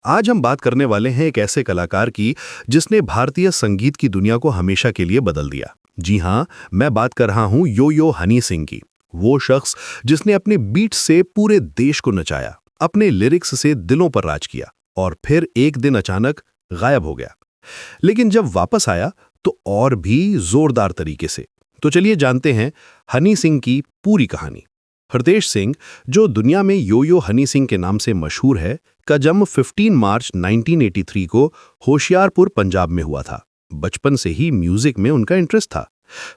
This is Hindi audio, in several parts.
आज हम बात करने वाले हैं एक ऐसे कलाकार की जिसने भारतीय संगीत की दुनिया को हमेशा के लिए बदल दिया। जी हाँ, मैं बात कर रहा हूँ यो यो हनी सिंह की। वो शख्स जिसने अपने बीट से पूरे देश को नचाया, अपने लिरिक्स से दिलों पर राज किया और फिर एक दिन अचानक गायब हो गया। लेकिन जब वापस आया तो और भी जोरदार तरीके से। तो चलिए जानते हैं हनी सिंह की पूरी कहानी। हरदेश सिंह, जो दुनिया में यो यो हनी सिंह के नाम से मशहूर है, का जन्म 15 मार्च 1983 को होशियारपुर, पंजाब में हुआ था। बचपन से ही म्यूजिक में उनका इंटरेस्ट था।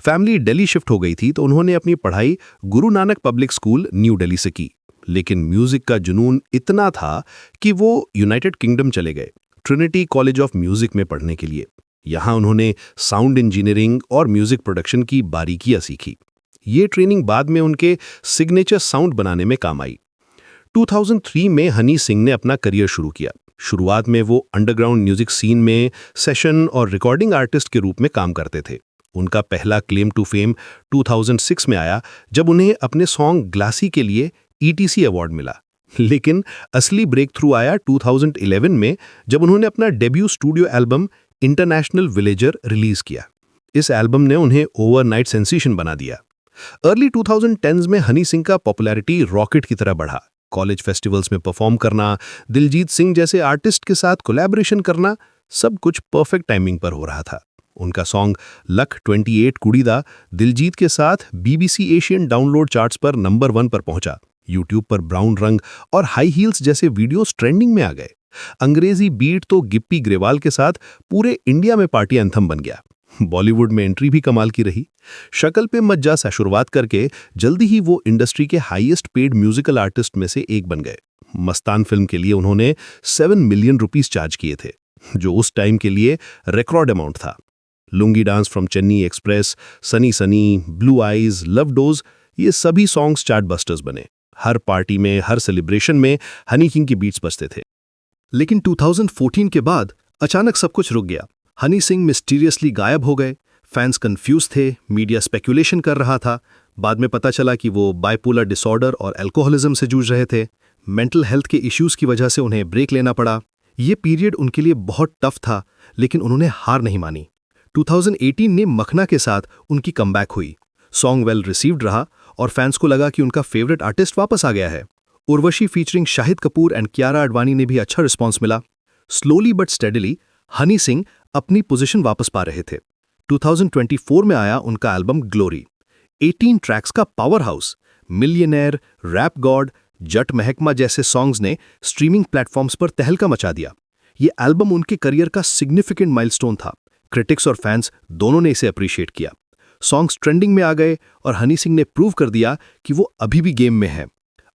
फैमिली दिल्ली शिफ्ट हो गई थी तो उन्होंने अपनी पढ़ाई Guru Nanak public school, new Delhi से की। लेकिन म्यूजिक का जुनून इतना था कि वो यूनाइटेड किंगडम चले गए, ट्रिनिटी कॉलेज ऑफ म्यूजिक में पढ़ने के लिए। यहाँ उन्होंने साउंड इंजीनियरिंग और म्यूजिक प्रोडक्शन की बारीकियां सीखी। ये ट्रेनिंग बाद में उनके सिग्नेचर साउंड बनाने में काम आई। 2003 में हनी सिंह ने अपना करियर शुरू किया। शुरुआत में वो अंडरग्राउंड म्यूजिक सीन में सेशन और रिकॉर्डिंग आर्टिस्ट के रूप में काम करते थे। उनका पहला क्लेम टू फेम 2006 में आया, जब उन्हें अपने सॉन्ग ग्लासी के लिए ETC अवार्ड मिला। लेकिन असली ब्रेक थ्रू आया 2011 में, जब उन्होंने अपना debut studio album international villager release किया। इस एल्बम ने उन्हें ओवरनाइट सेंसेशन बना दिया। अर्ली 2010s में हनी सिंह का पॉपुलैरिटी रॉकेट की तरह बढ़ा। कॉलेज फेस्टिवल्स में परफॉर्म करना, दिलजीत सिंह जैसे आर्टिस्ट के साथ कोलैबोरेशन करना, सब कुछ परफेक्ट टाइमिंग पर हो रहा था। उनका सॉन्ग लक 28 कुड़ीदा दिलजीत के साथ BBC एशियन डाउनलोड चार्ट्स पर नंबर 1 पर पहुंचा। यूट्यूब पर ब्राउन रंग और हाई हील्स जैसे वीडियोस ट्रेंडिंग में आ गए। अंग्रेजी बीट तो गिप्पी ग्रेवाल के साथ पूरे इंडिया में पार्टी एंथम बन गया। बॉलीवुड में एंट्री भी कमाल की रही। शक्ल पे मज्जा से शुरुआत करके जल्दी ही वो इंडस्ट्री के हाईएस्ट पेड म्यूजिकल आर्टिस्ट में से एक बन गए। मस्तान फिल्म के लिए उन्होंने 7 मिलियन रुपीस चार्ज किए थे, जो उस टाइम के लिए रिकॉर्ड अमाउंट था। Lungi dance from Chennai express, Sunny Sunny, blue eyes, love dose, ये सभी सॉन्ग्स चार्ट बस्टर्स बने। हर पार्टी में, हर सेलिब्रेशन में हनी सिंह की बीट्स बजते थे। लेकिन 2014 के बाद अचानक सब कुछ रुक गया। हनी सिंह मिस्टीरियसली गायब हो गए। फैंस कंफ्यूज थे, मीडिया स्पेकुलेशन कर रहा था। बाद में पता चला कि वो बाइपोलर डिसऑर्डर और अल्कोहलिज्म से जूझ रहे थे। मेंटल हेल्थ के इश्यूज की वजह से उन्हें ब्रेक लेना पड़ा। ये पीरियड उनके लिए बहुत टफ था, लेकिन उन्होंने हार नहीं मानी। 2018 में मखना के साथ उनकी कमबैक हुई। सॉन्ग वेल रिसीव्ड रहा और फैंस को लगा कि उनका फेवरेट आर्टिस्ट वापस आ गया है। उर्वशी फीचरिंग शाहिद कपूर एंड कियारा आडवाणी ने भी अच्छा रिस्पॉन्स मिला। Slowly but steadily Honey Singh अपनी पोजीशन वापस पा रहे थे। 2024 में आया उनका एल्बम ग्लोरी। 18 ट्रैक्स का powerhouse, millionaire, Rap God, Jatt Mehkma जैसे सॉन्ग्स ने स्ट्रीमिंग प्लेटफॉर्म्स पर तहलका मचा दिया। ये एल्बम उनके करियर का सिग्निफिकेंट माइलस्टोन था। क्रिटिक्स और फैंस दोनों ने इसे अप्रिशिएट किया। सॉन्ग्स ट्रेंडिंग में आ गए और हनी सिंह ने प्रूव कर दिया कि वो अभी भी गेम में है।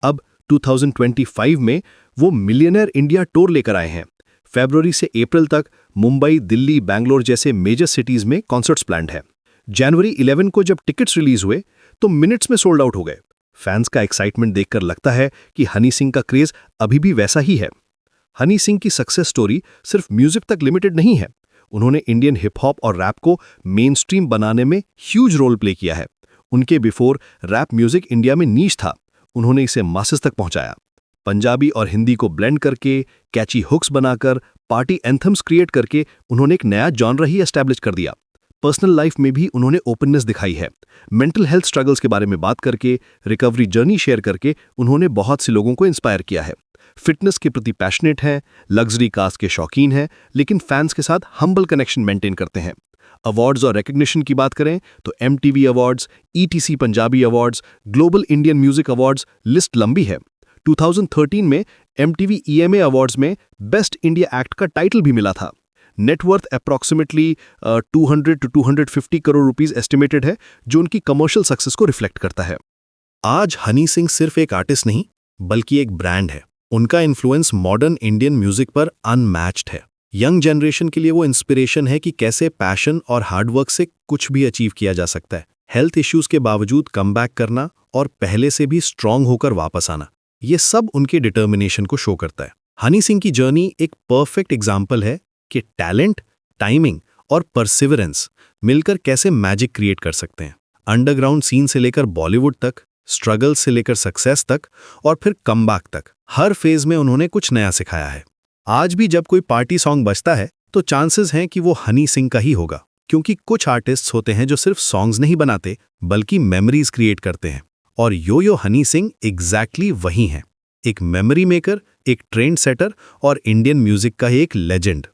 अब 2025 में वो मिलियनेयर इंडिया टूर लेकर आए हैं। फरवरी से अप्रैल तक मुंबई, दिल्ली, बैंगलोर जैसे मेजर सिटीज में कॉन्सर्ट्स प्लान्ड है। जनवरी 11 को जब टिकट्स रिलीज हुए तो मिनट्स में सोल्ड आउट हो गए। फैंस का एक्साइटमेंट देखकर लगता है कि हनी सिंह का क्रेज अभी भी वैसा ही है। हनी सिंह की सक्सेस स्टोरी सिर्फ म्यूजिक तक लिमिटेड नहीं है। उन्होंने इंडियन हिप हॉप और रैप को मेन स्ट्रीम बनाने में ह्यूज रोल प्ले किया है। उनके बिफोर रैप म्यूजिक इंडिया में नीश था, उन्होंने इसे मासेस तक पहुंचाया। पंजाबी और हिंदी को ब्लेंड करके, कैची हुक्स बनाकर, पार्टी एंथम्स क्रिएट करके उन्होंने एक नया जॉनर ही एस्टैब्लिश कर दिया। पर्सनल लाइफ में भी उन्होंने ओपननेस दिखाई है। मेंटल हेल्थ स्ट्रगल्स के बारे में बात करके, रिकवरी जर्नी शेयर करके उन्होंने बहुत से लोगों को इंस्पायर किया है। फिटनेस के प्रति पैशनेट हैं, लग्जरी कार्स के शौकीन हैं, लेकिन फैंस के साथ हम्बल कनेक्शन मेंटेन करते हैं। अवार्ड्स और रिकग्निशन की बात करें तो MTV awards, ETC Punjabi awards, global Indian music awards, list लंबी है। 2013 में MTV EMA अवार्ड्स में बेस्ट इंडिया एक्ट का टाइटल भी मिला था। Net worth approximately 200 to 250 crore rupees estimated है, जो उनकी कमर्शियल सक्सेस को रिफ्लेक्ट करता है। आज हनी सिंह सिर्फ एक आर्टिस्ट नहीं, बल्कि एक ब्रांड है। उनका इन्फ्लुएंस मॉडर्न इंडियन म्यूजिक पर अनमैच्ड है। यंग जनरेशन के लिए वो इंस्पिरेशन है कि कैसे पैशन और हार्डवर्क से कुछ भी अचीव किया जा सकता है। हेल्थ इश्यूज के बावजूद कमबैक करना और पहले से भी स्ट्रांग होकर वापस आना, ये सब उनके डिटर्मिनेशन को शो करता है। हनी सिंह की जर्नी एक परफेक्ट एग्जाम्पल है कि टैलेंट, टाइमिंग और परसिवरेंस मिलकर कैसे मैजिक क्रिएट कर सकते हैं। अंडरग्राउंड सीन से लेकर बॉलीवुड तक, स्ट्रगल से लेकर सक्सेस तक और फिर कमबैक तक, हर फेज में उन्होंने कुछ नया सिखाया है। आज भी जब कोई पार्टी सॉन्ग बजता है तो चांसेस हैं कि वो हनी सिंह का ही होगा, क्योंकि कुछ आर्टिस्ट्स होते हैं जो सिर्फ सॉन्ग्स नहीं बनाते बल्कि मेमोरीज क्रिएट करते हैं, और यो यो हनी सिंह एग्जैक्टली वही हैं। एक मेमोरी मेकर, एक ट्रेंड सेटर और इंडियन म्यूजिक का एक लेजेंड।